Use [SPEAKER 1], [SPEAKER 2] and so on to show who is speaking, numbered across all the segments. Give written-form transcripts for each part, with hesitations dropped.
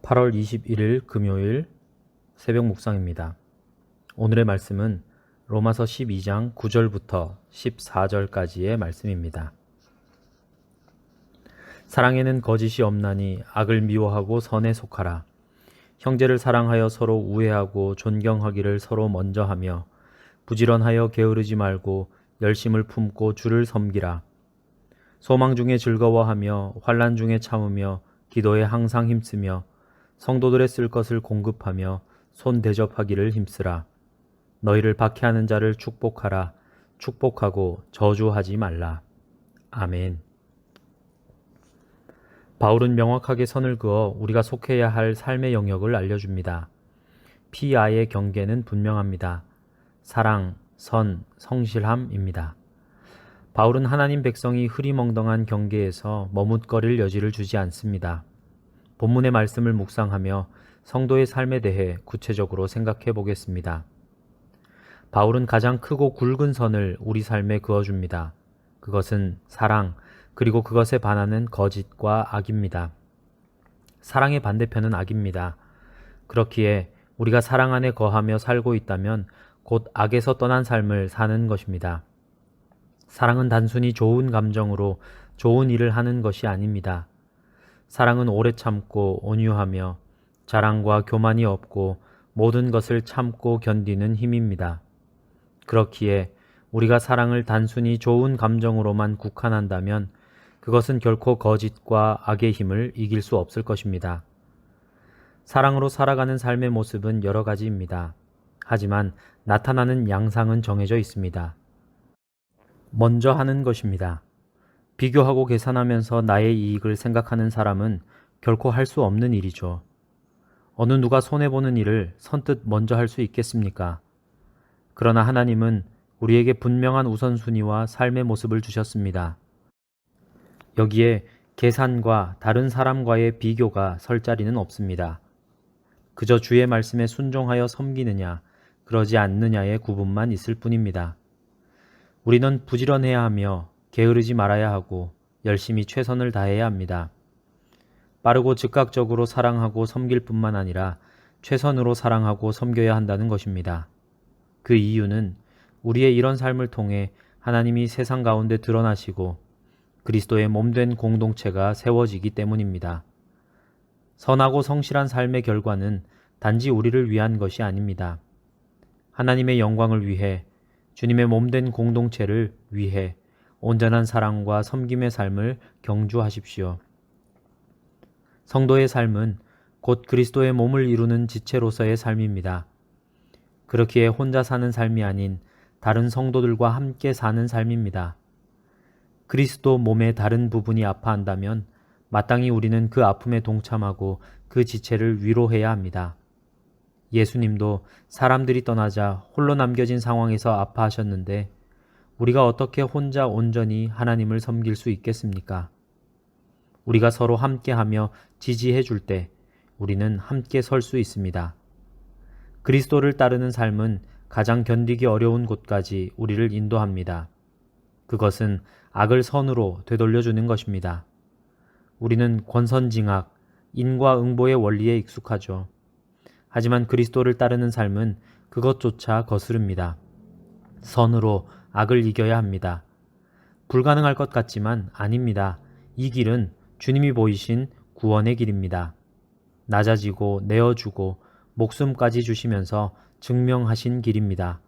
[SPEAKER 1] 8월 21일 금요일 새벽 묵상입니다. 오늘의 말씀은 로마서 12장 9절부터 14절까지의 말씀입니다. 사랑에는 거짓이 없나니 악을 미워하고 선에 속하라. 형제를 사랑하여 서로 우애하고 존경하기를 서로 먼저 하며 부지런하여 게으르지 말고 열심을 품고 주를 섬기라. 소망 중에 즐거워하며 환난 중에 참으며 기도에 항상 힘쓰며 성도들의 쓸 것을 공급하며 손 대접하기를 힘쓰라. 너희를 박해하는 자를 축복하라. 축복하고 저주하지 말라. 아멘. 바울은 명확하게 선을 그어 우리가 속해야 할 삶의 영역을 알려줍니다. 피아의 경계는 분명합니다. 사랑, 선, 성실함입니다. 바울은 하나님 백성이 흐리멍덩한 경계에서 머뭇거릴 여지를 주지 않습니다. 본문의 말씀을 묵상하며 성도의 삶에 대해 구체적으로 생각해 보겠습니다. 바울은 가장 크고 굵은 선을 우리 삶에 그어줍니다. 그것은 사랑, 그리고 그것에 반하는 거짓과 악입니다. 사랑의 반대편은 악입니다. 그렇기에 우리가 사랑 안에 거하며 살고 있다면 곧 악에서 떠난 삶을 사는 것입니다. 사랑은 단순히 좋은 감정으로 좋은 일을 하는 것이 아닙니다. 사랑은 오래 참고 온유하며 자랑과 교만이 없고 모든 것을 참고 견디는 힘입니다. 그렇기에 우리가 사랑을 단순히 좋은 감정으로만 국한한다면 그것은 결코 거짓과 악의 힘을 이길 수 없을 것입니다. 사랑으로 살아가는 삶의 모습은 여러 가지입니다. 하지만 나타나는 양상은 정해져 있습니다. 먼저 하는 것입니다. 비교하고 계산하면서 나의 이익을 생각하는 사람은 결코 할 수 없는 일이죠. 어느 누가 손해보는 일을 선뜻 먼저 할 수 있겠습니까? 그러나 하나님은 우리에게 분명한 우선순위와 삶의 모습을 주셨습니다. 여기에 계산과 다른 사람과의 비교가 설 자리는 없습니다. 그저 주의 말씀에 순종하여 섬기느냐, 그러지 않느냐의 구분만 있을 뿐입니다. 우리는 부지런해야 하며 게으르지 말아야 하고 열심히 최선을 다해야 합니다. 빠르고 즉각적으로 사랑하고 섬길 뿐만 아니라 최선으로 사랑하고 섬겨야 한다는 것입니다. 그 이유는 우리의 이런 삶을 통해 하나님이 세상 가운데 드러나시고 그리스도의 몸된 공동체가 세워지기 때문입니다. 선하고 성실한 삶의 결과는 단지 우리를 위한 것이 아닙니다. 하나님의 영광을 위해, 주님의 몸된 공동체를 위해 온전한 사랑과 섬김의 삶을 경주하십시오. 성도의 삶은 곧 그리스도의 몸을 이루는 지체로서의 삶입니다. 그렇기에 혼자 사는 삶이 아닌 다른 성도들과 함께 사는 삶입니다. 그리스도 몸의 다른 부분이 아파한다면 마땅히 우리는 그 아픔에 동참하고 그 지체를 위로해야 합니다. 예수님도 사람들이 떠나자 홀로 남겨진 상황에서 아파하셨는데 우리가 어떻게 혼자 온전히 하나님을 섬길 수 있겠습니까? 우리가 서로 함께하며 지지해 줄 때 우리는 함께 설 수 있습니다. 그리스도를 따르는 삶은 가장 견디기 어려운 곳까지 우리를 인도합니다. 그것은 악을 선으로 되돌려주는 것입니다. 우리는 권선징악, 인과응보의 원리에 익숙하죠. 하지만 그리스도를 따르는 삶은 그것조차 거스릅니다. 선으로 악을 이겨야 합니다. 불가능할 것 같지만 아닙니다. 이 길은 주님이 보이신 구원의 길입니다. 낮아지고 내어주고 목숨까지 주시면서 증명하신 길입니다.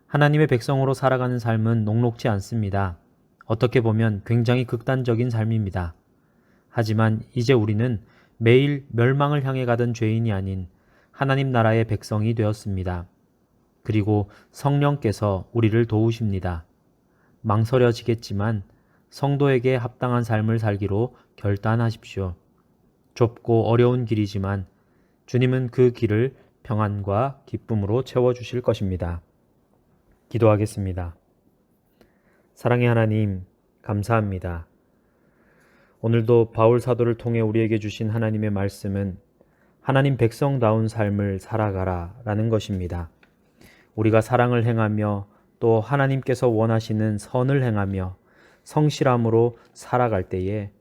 [SPEAKER 1] 하나님의 백성으로 살아가는 삶은 녹록지 않습니다. 어떻게 보면 굉장히 극단적인 삶입니다. 하지만 이제 우리는 매일 멸망을 향해 가던 죄인이 아닌 하나님 나라의 백성이 되었습니다. 그리고 성령께서 우리를 도우십니다. 망설여지겠지만 성도에게 합당한 삶을 살기로 결단하십시오. 좁고 어려운 길이지만 주님은 그 길을 평안과 기쁨으로 채워주실 것입니다. 기도하겠습니다. 사랑의 하나님, 감사합니다. 오늘도 바울 사도를 통해 우리에게 주신 하나님의 말씀은 하나님 백성다운 삶을 살아가라 라는 것입니다. 우리가 사랑을 행하며 또 하나님께서 원하시는 선을 행하며 성실함으로 살아갈 때에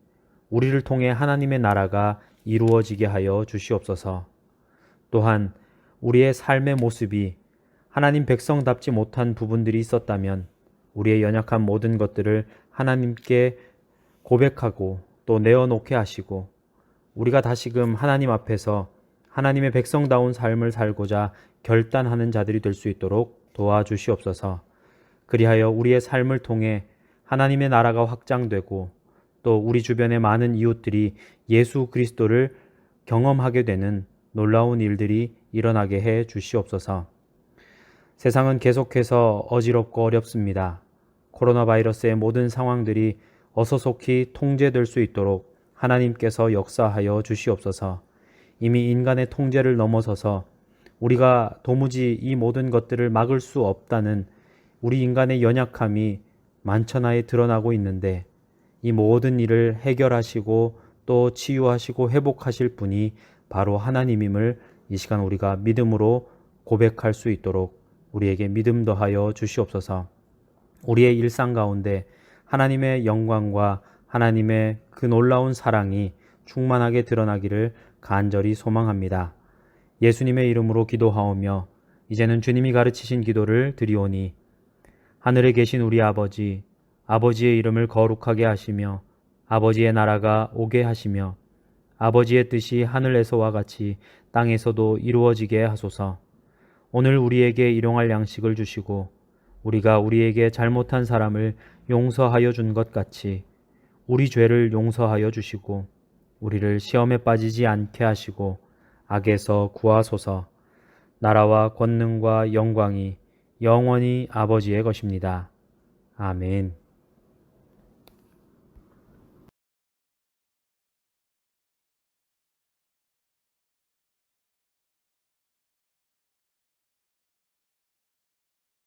[SPEAKER 1] 우리를 통해 하나님의 나라가 이루어지게 하여 주시옵소서. 또한 우리의 삶의 모습이 하나님 백성답지 못한 부분들이 있었다면 우리의 연약한 모든 것들을 하나님께 고백하고 또 내어놓게 하시고 우리가 다시금 하나님 앞에서 하나님의 백성다운 삶을 살고자 결단하는 자들이 될 수 있도록 도와주시옵소서. 그리하여 우리의 삶을 통해 하나님의 나라가 확장되고 또 우리 주변의 많은 이웃들이 예수 그리스도를 경험하게 되는 놀라운 일들이 일어나게 해 주시옵소서. 세상은 계속해서 어지럽고 어렵습니다. 코로나 바이러스의 모든 상황들이 어서속히 통제될 수 있도록 하나님께서 역사하여 주시옵소서. 이미 인간의 통제를 넘어서서 우리가 도무지 이 모든 것들을 막을 수 없다는 우리 인간의 연약함이 만천하에 드러나고 있는데 이 모든 일을 해결하시고 또 치유하시고 회복하실 분이 바로 하나님임을 이 시간 우리가 믿음으로 고백할 수 있도록 우리에게 믿음 더하여 주시옵소서. 우리의 일상 가운데 하나님의 영광과 하나님의 그 놀라운 사랑이 충만하게 드러나기를 간절히 소망합니다. 예수님의 이름으로 기도하오며 이제는 주님이 가르치신 기도를 드리오니 하늘에 계신 우리 아버지, 아버지의 이름을 거룩하게 하시며 아버지의 나라가 오게 하시며 아버지의 뜻이 하늘에서와 같이 땅에서도 이루어지게 하소서. 오늘 우리에게 일용할 양식을 주시고 우리가 우리에게 잘못한 사람을 용서하여 준 것 같이 우리 죄를 용서하여 주시고 우리를 시험에 빠지지 않게 하시고 악에서 구하소서. 나라와 권능과 영광이 영원히 아버지의 것입니다. 아멘.